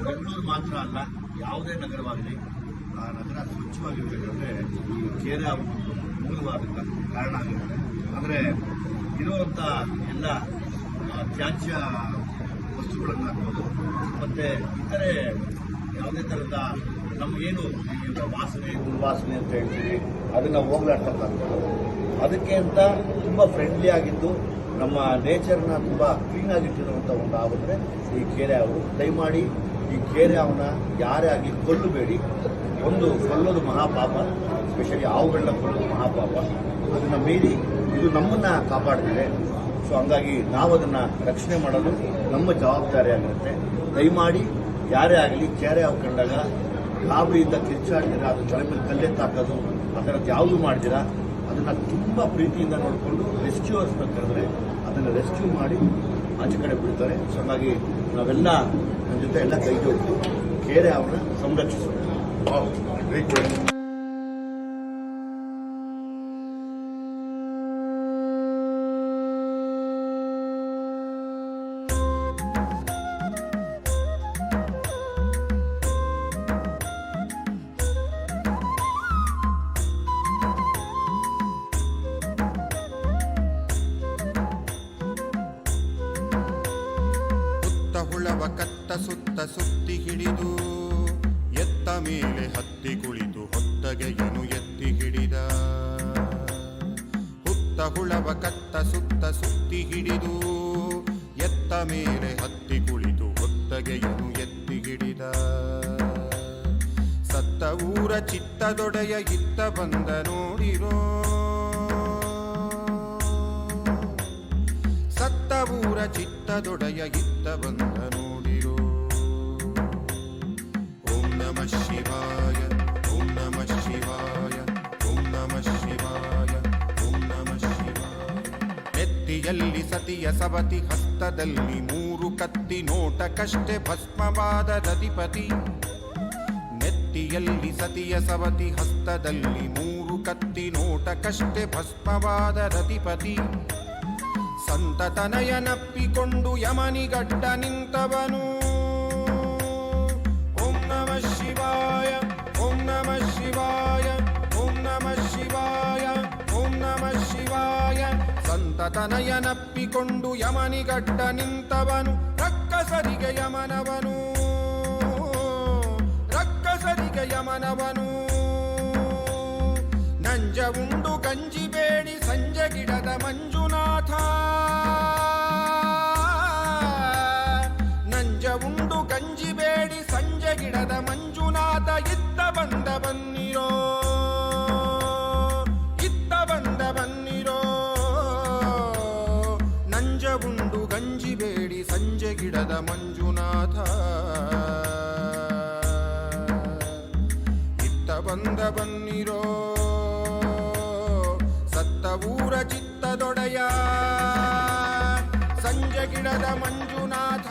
ಬೆಂಗಳೂರು ಮಾತ್ರ ಅಲ್ಲ, ಯಾವುದೇ ನಗರವಾಗಲಿ ಆ ನಗರ ಸ್ವಚ್ಛವಾಗಿರಬೇಕಂದ್ರೆ ಈ ಕೆರೆ ಒಂದು ಮೂಲವಾದ ಕಾರಣ ಆಗುತ್ತೆ. ಅಂದರೆ ಇರುವಂಥ ಎಲ್ಲ ತ್ಯಾಜ್ಯ ವಸ್ತುಗಳನ್ನು ಹಾಕೋದು ಮತ್ತು ಇತರೆ ಯಾವುದೇ ಥರದ ನಮಗೇನು ಈಗ ವಾಸನೆ ದುರ್ವಾಸನೆ ಅಂತ ಹೇಳ್ತೀವಿ ಅದನ್ನು ಹೋಗ್ಲಾಡ್ತಕ್ಕಂಥದ್ದು. ಅದಕ್ಕೆ ಅಂತ ತುಂಬ ಫ್ರೆಂಡ್ಲಿ ಆಗಿದ್ದು ನಮ್ಮ ನೇಚರ್ನ ತುಂಬ ಕ್ಲೀನಾಗಿಟ್ಟಿರುವಂಥ ಒಂದು ಹಾವಂದರೆ ಈ ಕೆರೆ ಹಾವು. ದಯಮಾಡಿ ಈ ಕೆರೆ ಹಾವನ್ನ ಯಾರೇ ಆಗಲಿ ಕೊಲ್ಲಬೇಡಿ. ಒಂದು ಕೊಲ್ಲೋದು ಮಹಾಪಾಪ, ಸ್ಪೆಷಲಿ ಹಾವುಗಳನ್ನ ಕೊಲ್ಲೋದು ಮಹಾಪಾಪ. ಅದನ್ನು ಮೀರಿ ಇದು ನಮ್ಮನ್ನು ಕಾಪಾಡ್ತಿದೆ. ಸೊ ಹಂಗಾಗಿ ನಾವು ಅದನ್ನು ರಕ್ಷಣೆ ಮಾಡೋದು ನಮ್ಮ ಜವಾಬ್ದಾರಿ ಆಗಿರುತ್ತೆ. ದಯಮಾಡಿ ಯಾರೇ ಆಗಲಿ ಕೆರೆ ಹಾವು ಕಂಡಾಗ ಗಾಬರಿಯಿಂದ ಕಿರ್ಚಾಡ್ತೀರ, ಅದು ತಲೆ ಮೇಲೆ ಕಲ್ಲೆತ್ತಾಕೋದು ಆ ಥರದ್ದು ಯಾವುದು ಮಾಡ್ತೀರಾ ಅದನ್ನು ತುಂಬ ಪ್ರೀತಿಯಿಂದ ನೋಡಿಕೊಂಡು ರೆಸ್ಕ್ಯೂವರ್ಸ್ನ ಕರೆದ್ರೆ ಅದನ್ನು ರೆಸ್ಕ್ಯೂ ಮಾಡಿ ಆಚೆ ಕಡೆ ಬಿಡ್ತಾರೆ. ಸೊ ಹಾಗಾಗಿ ನಾವೆಲ್ಲ ನನ್ನ ಜೊತೆ ಎಲ್ಲ ಕೈ ಜೋಡಿಸಿ ಕೆರೆ ಹಾವನ್ನ ಸಂರಕ್ಷಿಸೋಣ. ಹುಳವ ಕತ್ತ ಸುತ್ತ ಸುತ್ತಿ ಹಿಡಿದು ಎತ್ತ ಮೇಲೆ ಹತ್ತಿ ಕುಳಿತು ಹೊತ್ತಗೆಯನು ಎತ್ತಿ ಹಿಡಿದ. ಹುತ್ತ ಹುಳವ ಕತ್ತ ಸುತ್ತ ಸುತ್ತಿ ಹಿಡಿದು ಎತ್ತ ಮೇಲೆ ಹತ್ತಿ ಕುಳಿತು ಹೊತ್ತಗೆಯನು ಎತ್ತಿ ಹಿಡಿದ. ಸತ್ತ ಊರ ಚಿತ್ತದೊಡೆಯ ಇತ್ತ ಬಂದ ನೋಡಿರೋ, ಸತ್ತ ಊರ ಚಿತ್ತದೊಡೆಯ ಇತ್ತ ಬಂದ ನೋಡಿರೋ. ಓಂ ನಮಃ ಶಿವಾಯ, ಓಂ ನಮಃ ಶಿವಾಯ, ಓಂ ನಮಃ ಶಿವಾಯ, ಓಂ ನಮಃ ಶಿವಾಯ. ನೆತ್ತಿಯಲ್ಲಿ ಸತಿಯ ಸವತಿ, ಹಸ್ತದಲ್ಲಿ 3 ಕತ್ತಿ, ನೋಟಕ್ಕಷ್ಟೇ ಭಸ್ಮವಾದ ರತಿಪತಿ. ನೆತ್ತಿಯಲ್ಲಿ ಸತಿಯ ಸವತಿ, ಹಸ್ತದಲ್ಲಿ 3 ಕತ್ತಿ, ನೋಟಕ್ಕಷ್ಟೇ ಭಸ್ಮವಾದ ರತಿಪತಿ. ಸಂತತನಯನಪ್ಪಿಕೊಂಡು ಯಮನಿಗಡ್ಡ ನಿಂತವನು. ಓಂ ನಮಃ ಶಿವಾಯ, ಓಂ ನಮಃ ಶಿವಾಯ, ಓಂ ನಮಃ ಶಿವಾಯ, ಓಂ ನಮಃ ಶಿವಾಯ. ಸಂತತನಯನಪ್ಪಿಕೊಂಡು ಯಮನಿಗಡ್ಡ ನಿಂತವನು. ರಕ್ಕಸರಿಗೆ ಯಮನವನು, ರಕ್ಕಸರಿಗೆ ಯಮನವನು. ನಂಜ ಉಂಡು ಗಂಜಿ ಬೇಡಿ ಸಂಜೆ ಗಿಡದ ಮಂಜುನಾಥ. ನಂಜ ಉಂಡು ಗಂಜಿ ಬೇಡಿ ಸಂಜೆ ಗಿಡದ ಮಂಜುನಾಥ. ಇತ್ತ ಬಂದ ಬನ್ನಿರೋ, ಇತ್ತ ಬಂದ ಬನ್ನಿರೋ. ನಂಜ ಉಂಡು ಗಂಜಿ ಬೇಡಿ ಸಂಜೆ ಗಿಡದ ಮಂಜುನಾಥ. ಇತ್ತ ಬಂದ ಬನ್ನಿರೋ. ಸತ್ತ ಊರ ಚಿತ್ತದೊಡೆಯ ಸಂಜೆ ಗಿಡದ ಮಂಜುನಾಥ.